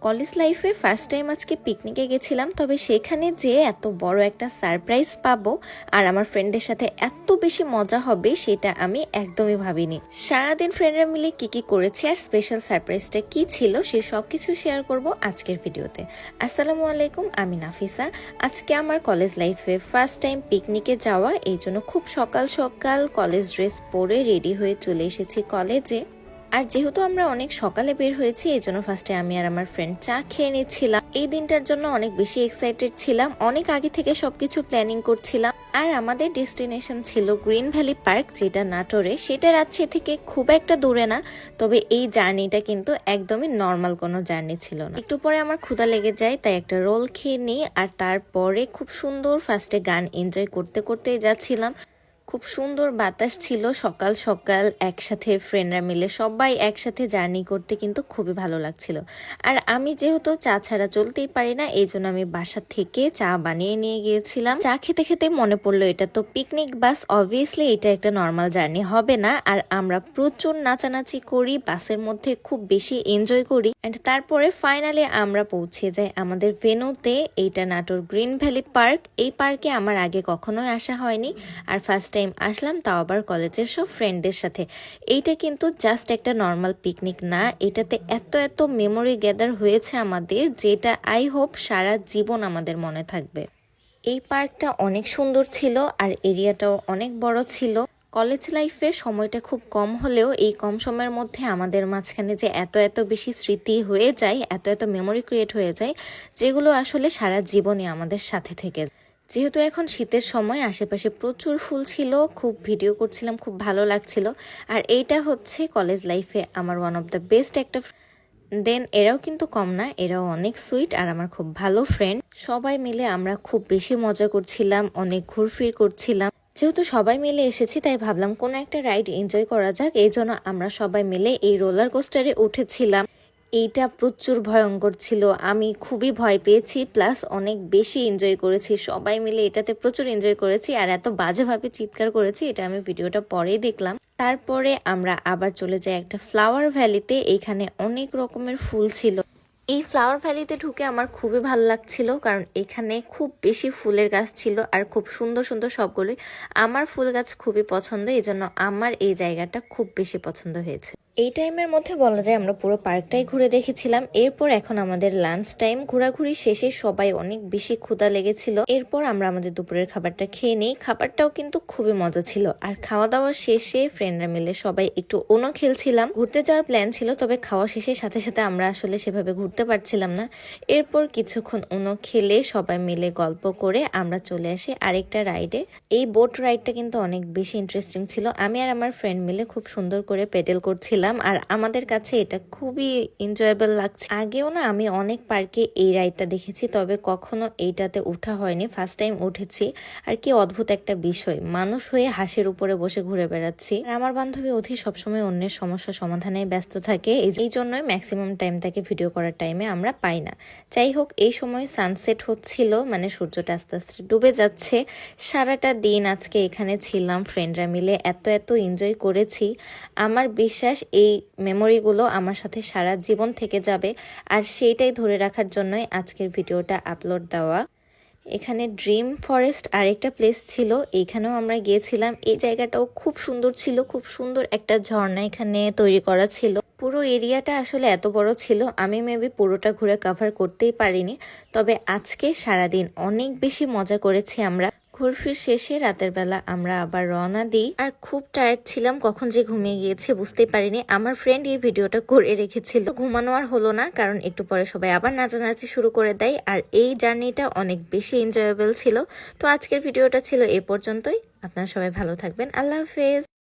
College লাইফে first time আজকে পিকনিকে গেছিলাম, তবে সেখানে যে এত বড় একটা সারপ্রাইজ পাবো আর আমার ফ্রেন্ডের সাথে এত বেশি মজা হবে সেটা আমি একদমই ভাবিনি। সারাদিন ফ্রেন্ডরা মিলে কি কি করেছি আর স্পেশাল সারপ্রাইজটা কি ছিল সে সব কিছু শেয়ার করব আজকের ভিডিওতে। আসসালামু আলাইকুম, আমি নাফিসা। আজকে আমার কলেজ লাইফে ফার্স্ট টাইম পিকনিকে যাওয়া, এই জন্য খুব সকাল সকাল কলেজ ড্রেস পরে রেডি হয়ে চলে এসেছি কলেজে। আর যেহেতু আমরা অনেক সকালে বের হয়েছি, এই জন্য ফার্স্টে আমি আর আমার ফ্রেন্ড চা খেয়ে নিচ্ছিলাম। এই দিনটার জন্য অনেক বেশি এক্সাইটেড ছিলাম, অনেক আগে থেকে সবকিছু প্ল্যানিং করছিলাম। আর আমাদের ডেস্টিনেশন ছিল গ্রিন ভ্যালি পার্ক, যেটা নাটোরে। সেটা রাজশাহী থেকে খুব একটা দূরে না, তবে এই জার্নিটা কিন্তু একদমই নর্মাল কোনো জার্নি ছিল না। একটু পরে আমার ক্ষুধা লেগে যায়, তাই একটা রোল খেয়ে নিই। আর তারপরে খুব সুন্দর ফার্স্টে গান এনজয় করতে করতে যাচ্ছিলাম। খুব সুন্দর বাতাস ছিল, সকাল সকাল একসাথে ফ্রেন্ডরা মিলে সবাই একসাথে জার্নি করতে কিন্তু খুবই ভালো লাগছিল। আর আমি যেহেতু চা ছাড়া চলতেই পারি না, এই জন্য আমি বাসা থেকে চা বানিয়ে নিয়ে গিয়েছিলাম। চা খেতে খেতে মনে পড়লো এটা তো পিকনিক বাস, অবভিয়াসলি এটা একটা নর্মাল জার্নি হবে না। আর আমরা প্রচুর নাচানাচি করি, বাসের মধ্যে খুব বেশি এনজয় করি। অ্যান্ড তারপরে ফাইনালি আমরা পৌঁছে যাই আমাদের ভেন্যুতে। এইটা নাটোর গ্রিন ভ্যালি পার্ক। এই পার্কে আমার আগে কখনোই আসা হয়নি, আর ফার্স্ট টাইম আসলাম, তাও আবার কলেজের সব ফ্রেন্ডদের সাথে। এইটা কিন্তু জাস্ট একটা নর্মাল পিকনিক না, এটাতে এত এত মেমোরি গ্যাদার হয়েছে আমাদের, যেটা আই হোপ সারা জীবন আমাদের মনে থাকবে। এই পার্কটা অনেক সুন্দর ছিল আর এরিয়াটাও অনেক বড় ছিল। কলেজ লাইফে সময়টা খুব কম হলেও এই কম সময়ের মধ্যে আমাদের মাঝখানে যে এত এত বেশি স্মৃতি হয়ে যায়, এত এত মেমোরি ক্রিয়েট হয়ে যায়, যেগুলো আসলে সারা জীবনে আমাদের সাথে থেকে। যেহেতু এখন শীতের সময়, আশেপাশে প্রচুর ফুল ছিল, খুব ভিডিও করছিলাম, খুব ভালো লাগছিল। আর এইটা হচ্ছে কলেজ লাইফে আমার ওয়ান অফ দ্য বেস্ট একটা। দেন এরাও কিন্তু কম না, এরাও অনেক সুইট আর আমার খুব ভালো ফ্রেন্ড। সবাই মিলে আমরা খুব বেশি মজা করছিলাম, অনেক ঘুরফির করছিলাম। যেহেতু সবাই মিলে এসেছি, তাই ভাবলাম কোনো একটা রাইড এনজয় করা যাক। এই জন্য আমরা সবাই মিলে এই রোলার কোস্টারে উঠেছিলাম। এইটা প্রচুর ভয়ঙ্কর ছিল, আমি খুবই ভয় পেয়েছি, প্লাস অনেক বেশি এনজয় করেছি। সবাই মিলে এটাতে প্রচুর এনজয় করেছি আর এত বাজেভাবে চিৎকার করেছি, এটা আমি ভিডিওটা পরেই দেখলাম। তারপরে আমরা আবার চলে যাই একটা ফ্লাওয়ার ভ্যালিতে। এখানে অনেক রকমের ফুল ছিল। এই ফ্লাওয়ার ভ্যালিতে ঢুকে আমার খুবই ভালো লাগছিল, কারণ এখানে খুব বেশি ফুলের গাছ ছিল আর খুব সুন্দর সুন্দর সবগুলোই। আমার ফুল গাছ খুবই পছন্দ, এই জন্য আমার এই জায়গাটা খুব বেশি পছন্দ হয়েছে। এই টাইমের মধ্যে বলা যায় আমরা পুরো পার্কটাই ঘুরে দেখেছিলাম। এরপর এখন আমাদের লাঞ্চ টাইম। ঘোরাঘুরি শেষে সবাই অনেক বেশি ক্ষুধা লেগেছিল। এরপর আমরা আমাদের দুপুরের খাবারটা খেয়ে নিই। খাবারটাও কিন্তু খুবই মজা ছিল। আর খাওয়া দাওয়া শেষে ফ্রেন্ডরা মিলে সবাই একটু ওনো খেলছিলাম। ঘুরতে যাওয়ার প্ল্যান ছিল, তবে খাওয়া শেষে সাথে সাথে আমরা আসলে সেভাবে ঘুরতে পারছিলাম না। এরপর কিছুক্ষণ ওনো খেলে সবাই মিলে গল্প করে আমরা চলে আসি আরেকটা রাইডে। এই বোট রাইডটা কিন্তু অনেক বেশি ইন্টারেস্টিং ছিল। আমি আর আমার ফ্রেন্ড মিলে খুব সুন্দর করে পেডেল করছিলাম, আর আমাদের কাছে এটা খুবই এনজয়েবল লাগছে। আগেও না আমি অনেক পার্কে এই রাইডটা দেখেছি, তবে কখনো এইটাতে ওঠা হয়নি, ফার্স্ট টাইম উঠেছি। আর কি অদ্ভুত একটা বিষয়, মানুষ হয়ে হাঁসের উপরে বসে ঘুরে বেড়াচ্ছি। আর আমার বান্ধবী অধি সবসময় অন্যের সমস্যা সমাধানে ব্যস্ত থাকে, এই জন্যই ম্যাক্সিমাম টাইম তাকে ভিডিও করার টাইমে আমরা পাই না। যাই হোক, এই সময় সানসেট হচ্ছিল, মানে সূর্যটা আস্তে আস্তে ডুবে যাচ্ছে। সারাটা দিন আজকে এখানে ছিলাম, ফ্রেন্ডরা মিলে এত এত এনজয় করেছি। আমার বিশ্বাস এই মেমোরিগুলো আমার সাথে সারা জীবন থেকে যাবে, আর সেইটাই ধরে রাখার জন্যই আজকের ভিডিওটা আপলোড দেওয়া। এখানে ড্রিম ফরেস্ট আরেকটা প্লেস ছিল, এইখানেও আমরা গিয়েছিলাম। এই জায়গাটাও খুব সুন্দর ছিল, খুব সুন্দর একটা ঝর্ণা এখানে তৈরি করা ছিল। পুরো এরিয়াটা আসলে এত বড় ছিল, আমি মেবি পুরোটা ঘুরে কভার করতেই পারিনি। তবে আজকে সারাদিন অনেক বেশি মজা করেছি আমরা। ঘুরফির শেষে রাতের বেলা আমরা আবার রওনা দিই। আর খুব টায়ার্ড ছিলাম, কখন যে ঘুমিয়ে গিয়েছে বুঝতেই পারিনি। আমার ফ্রেন্ড এই ভিডিওটা করে রেখেছিল, ঘুমানো আর হলো না, কারণ একটু পরে সবাই আবার নাচানাচি শুরু করে দেয়। আর এই জার্নিটা অনেক বেশি এনজয়েবল ছিল। তো আজকের ভিডিওটা ছিল এ পর্যন্তই। আপনারা সবাই ভালো থাকবেন, আল্লাহ হাফেজ।